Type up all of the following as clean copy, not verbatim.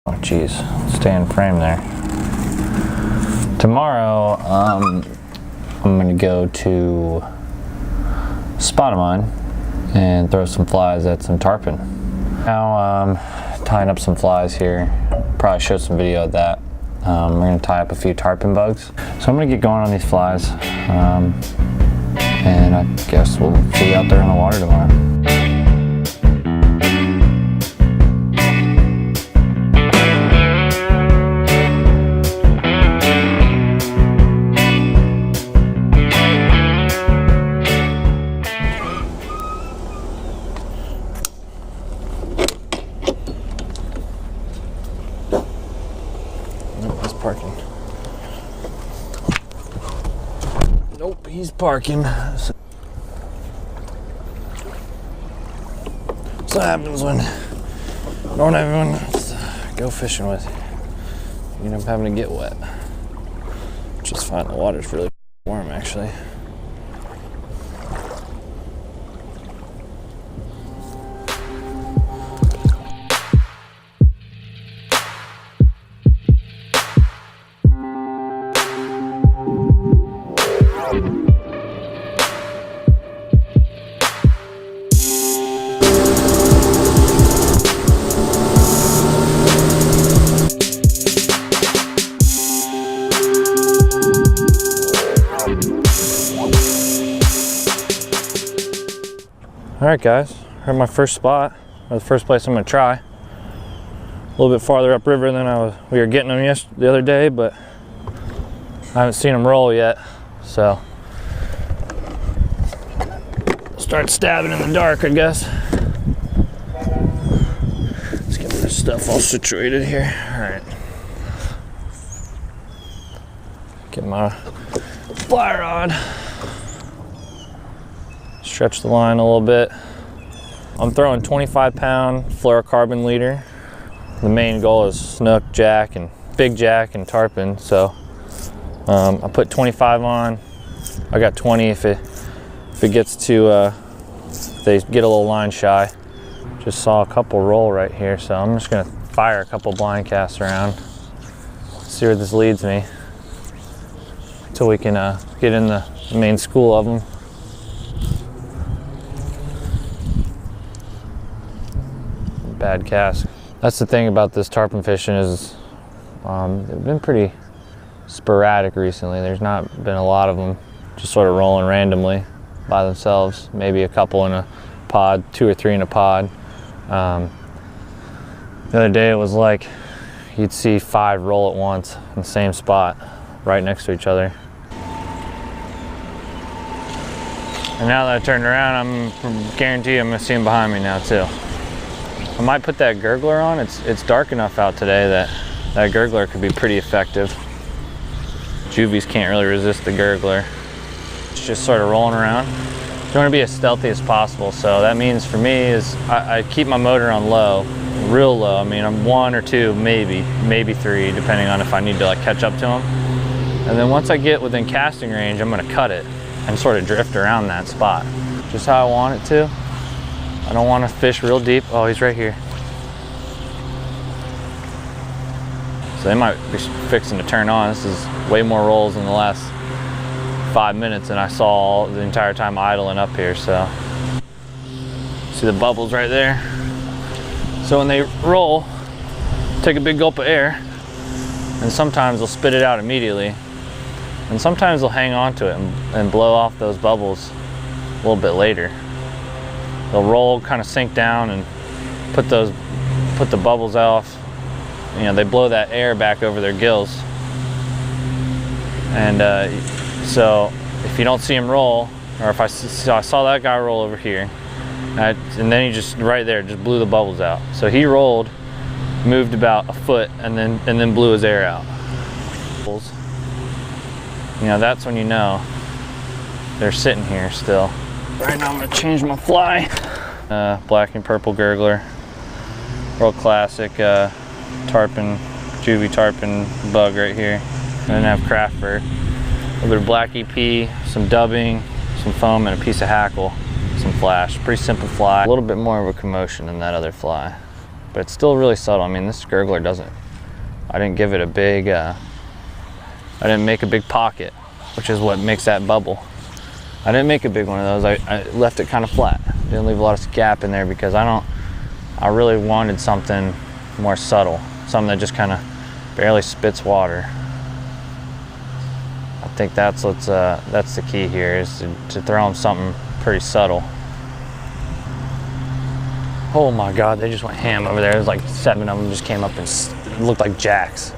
Oh geez, stay in frame there. Tomorrow, I'm gonna go to a spot of mine and throw some flies at some tarpon. Now tying up some flies here. Probably show some video of that. We're gonna tie up a few tarpon bugs. So I'm gonna get going on these flies. And I guess we'll see you out there in the water tomorrow. Nope, he's parking. Nope, he's parking. That's what happens when you don't have anyone else to go fishing with. You end up having to get wet. Which is fine, the water's really warm actually. Alright guys, we're at my first spot, or the first place I'm going to try. A little bit farther upriver than we were getting them the other day, but I haven't seen them roll yet, so start stabbing in the dark, I guess. Let's get this stuff all situated here. Alright. Get my fly rod. Stretch the line a little bit. I'm throwing 25-pound fluorocarbon leader. The main goal is snook, jack, and big jack and tarpon. So I put 25 on. I got 20 if it gets to they get a little line shy. Just saw a couple roll right here, so I'm just gonna fire a couple blind casts around. See where this leads me until we can get in the main school of them. Bad cast. That's the thing about this tarpon fishing is they've been pretty sporadic recently. There's not been a lot of them just sort of rolling randomly by themselves. Maybe a couple in a pod, 2 or 3 in a pod. The other day it was like you'd see 5 roll at once in the same spot right next to each other. And now that I turned around, I'm guarantee I'm gonna see them behind me now too. I might put that gurgler on. It's dark enough out today that gurgler could be pretty effective. Juvies can't really resist the gurgler. It's just sort of rolling around. You want to be as stealthy as possible, so that means for me is I keep my motor on low, real low. I mean, I'm 1 or 2, maybe 3, depending on if I need to like catch up to them. And then once I get within casting range, I'm going to cut it and sort of drift around that spot, just how I want it to. I don't want to fish real deep. Oh, he's right here. So they might be fixing to turn on. This is way more rolls in the last 5 minutes than I saw the entire time idling up here. So see the bubbles right there. So when they roll, take a big gulp of air, and sometimes they'll spit it out immediately, and sometimes they'll hang on to it and blow off those bubbles a little bit later. They'll roll, kind of sink down, and put the bubbles off. You know, they blow that air back over their gills. And so if you don't see him roll, or if I saw that guy roll over here, and then he just right there just blew the bubbles out. So he rolled, moved about a foot, and then blew his air out. You know, that's when you know they're sitting here still. Right now I'm gonna change my fly. Black and purple gurgler. Real classic tarpon, juvie tarpon bug right here. And then I have craft bird. A little bit of black EP, some dubbing, some foam, and a piece of hackle, some flash. Pretty simple fly. A little bit more of a commotion than that other fly. But but it's still really subtle. I mean, this gurgler doesn't, I didn't give it a big, I didn't make a big pocket, which is what makes that bubble. I didn't make a big one of those. I left it kind of flat. Didn't leave a lot of gap in there because I really wanted something more subtle, something that just kind of barely spits water. I think that's the key here, is to throw them something pretty subtle. Oh my God, they just went ham over there. There's like 7 of them just came up and it looked like jacks.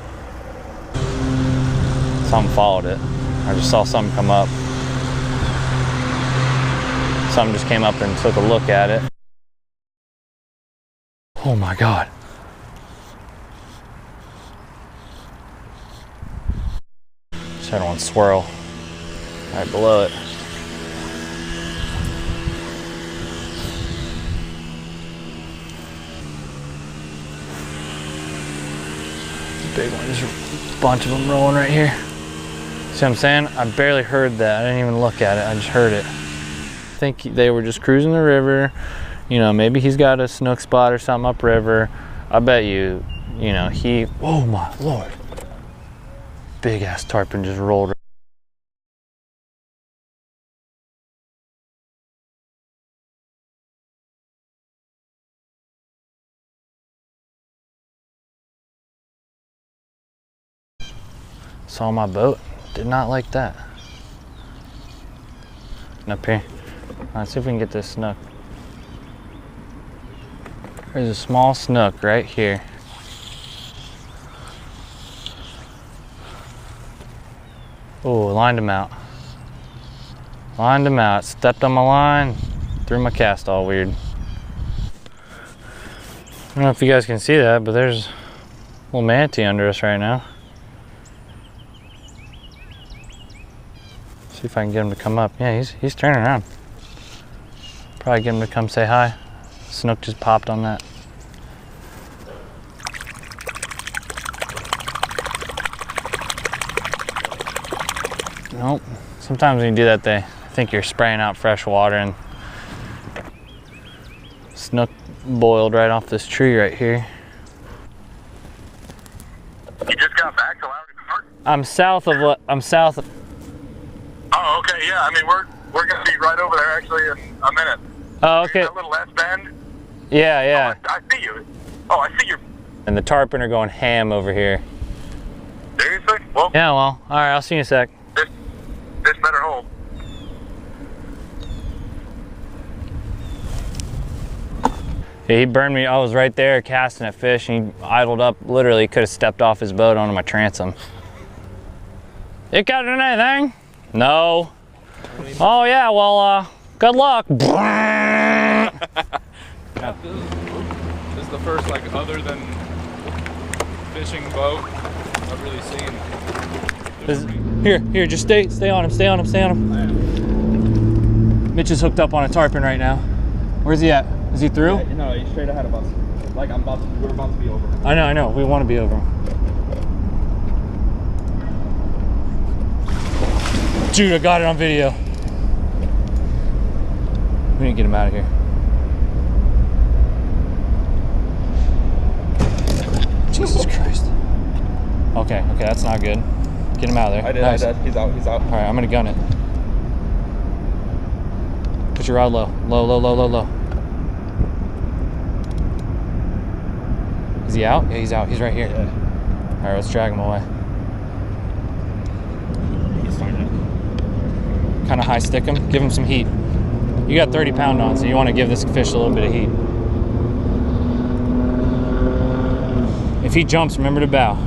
Something followed it. I just saw something come up. Something just came up and took a look at it. Oh my God. Just had one swirl right below it. Big one, there's a bunch of them rolling right here. See what I'm saying? I barely heard that. I didn't even look at it, I just heard it. I think they were just cruising the river. You know, maybe he's got a snook spot or something upriver. I bet you, you know, oh my Lord. Big ass tarpon just rolled. Saw my boat, did not like that. And up here, let's see if we can get this snook. There's a small snook right here. Oh, lined him out. Lined him out, stepped on my line, threw my cast all weird. I don't know if you guys can see that, but there's a little manatee under us right now. See if I can get him to come up. Yeah, he's turning around. Probably get him to come say hi. Snook just popped on that. Nope. Sometimes when you do that, they think you're spraying out fresh water, and snook boiled right off this tree right here. You just got back to Lowry Park? I'm south of. Oh, okay, yeah. I mean, we're gonna be right over there actually in a minute. Oh, okay. That little S bend. Yeah, yeah. Oh, I see you. Oh, I see you. And the tarpon are going ham over here. Seriously? Well. Yeah, well, all right. I'll see you in a sec. This better hold. Yeah, he burned me. I was right there casting at fish, and he idled up. Literally, could have stepped off his boat onto my transom. You catching anything? No. Oh yeah, well, good luck. Yeah, this is the first, like, other than fishing boat I've really seen. Here, just stay on him. Mitch is hooked up on a tarpon right now. Where's he at? Is he through? Yeah, no, he's straight ahead of us. Like, we're about to be over. I know. We want to be over him. Dude, I got it on video. We need to get him out of here. Jesus Christ. Okay, that's not good. Get him out of there. I did. He's out. All right, I'm gonna gun it. Put your rod low. Low. Is he out? Yeah, he's out. He's right here. Yeah. All right, let's drag him away. He's fine now. Kind of high stick him. Give him some heat. You got 30 pound on, so you want to give this fish a little bit of heat. If he jumps, remember to bow.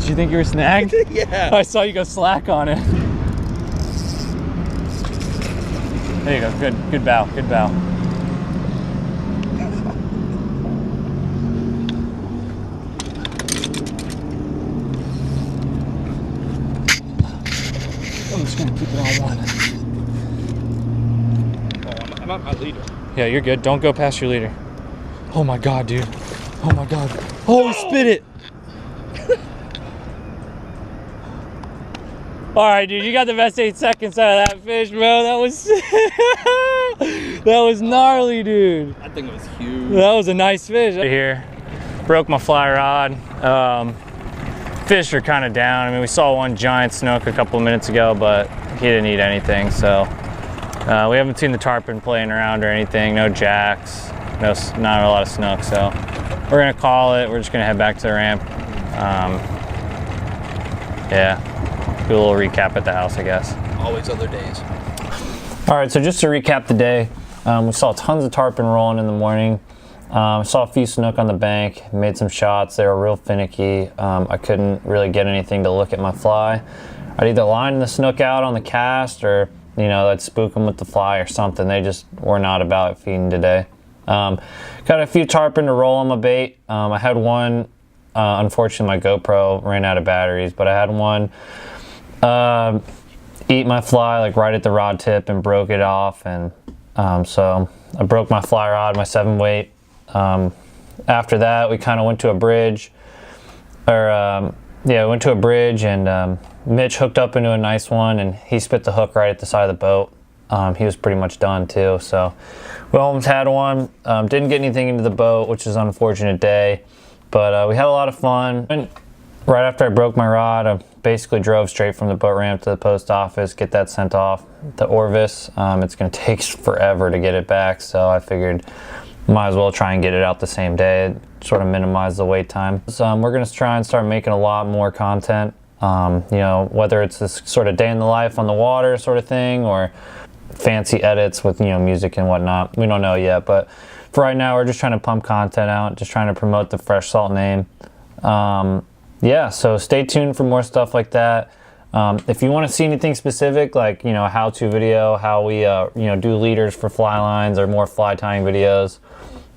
Did you think you were snagged? Yeah. I saw you go slack on it. There you go. Good bow. Good bow. I'm just gonna keep it on one. Oh, I'm at my leader. Yeah, you're good. Don't go past your leader. Oh my God, dude. Oh my God. Oh, he spit it. All right, dude, you got the best 8 seconds out of that fish, bro. That was That was gnarly, dude. That thing was huge. That was a nice fish. Here, broke my fly rod. Fish are kind of down. I mean, we saw one giant snook a couple of minutes ago, but he didn't eat anything. So we haven't seen the tarpon playing around or anything. No jacks, not a lot of snook. So we're gonna call it. We're just gonna head back to the ramp. Yeah, do a little recap at the house, I guess. Always other days. All right, so just to recap the day, we saw tons of tarpon rolling in the morning. Saw a few snook on the bank, made some shots. They were real finicky. I couldn't really get anything to look at my fly. I'd either line the snook out on the cast or, you know, I'd spook them with the fly or something. They just were not about feeding today. Got a few tarpon to roll on my bait. I had one, unfortunately my GoPro ran out of batteries, but I had one eat my fly like right at the rod tip and broke it off. And so I broke my fly rod, my 7-weight. After that, we kind of went to a bridge, and Mitch hooked up into a nice one, and he spit the hook right at the side of the boat. He was pretty much done too, so we almost had one. Didn't get anything into the boat, which is an unfortunate day, but we had a lot of fun. And right after I broke my rod, I basically drove straight from the boat ramp to the post office, get that sent off to Orvis. It's going to take forever to get it back, so I figured might as well try and get it out the same day, sort of minimize the wait time. So we're going to try and start making a lot more content, you know, whether it's this sort of day in the life on the water sort of thing or fancy edits with, you know, music and whatnot. We don't know yet, but for right now, we're just trying to pump content out, just trying to promote the FreshSalt name. Yeah, so stay tuned for more stuff like that. If you want to see anything specific, like, you know, a how-to video, how we, you know, do leaders for fly lines or more fly tying videos,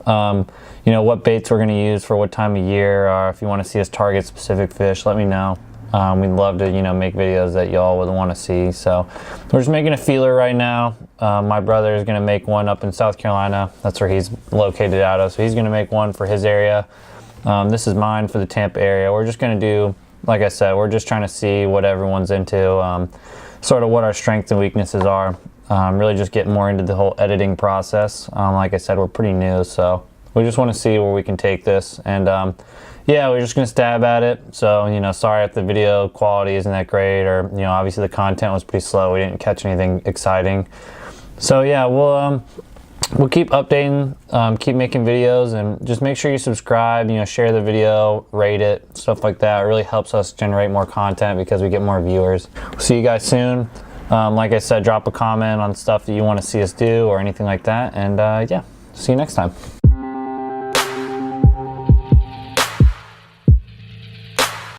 you know, what baits we're going to use for what time of year, or if you want to see us target specific fish, let me know. We'd love to, you know, make videos that y'all would want to see. So we're just making a feeler right now. My brother is going to make one up in South Carolina. That's where he's located out of. So he's going to make one for his area. This is mine for the Tampa area. We're just going to do, like I said, we're just trying to see what everyone's into, sort of what our strengths and weaknesses are. Really just get more into the whole editing process. Like I said, we're pretty new, so we just want to see where we can take this. And yeah, we're just going to stab at it. So, you know, sorry if the video quality isn't that great, or, you know, obviously the content was pretty slow. We didn't catch anything exciting. So yeah, we'll keep updating, keep making videos, and just make sure you subscribe, you know, share the video, rate it, stuff like that. It really helps us generate more content because we get more viewers. We'll see you guys soon. Like I said, drop a comment on stuff that you want to see us do or anything like that. And yeah, see you next time.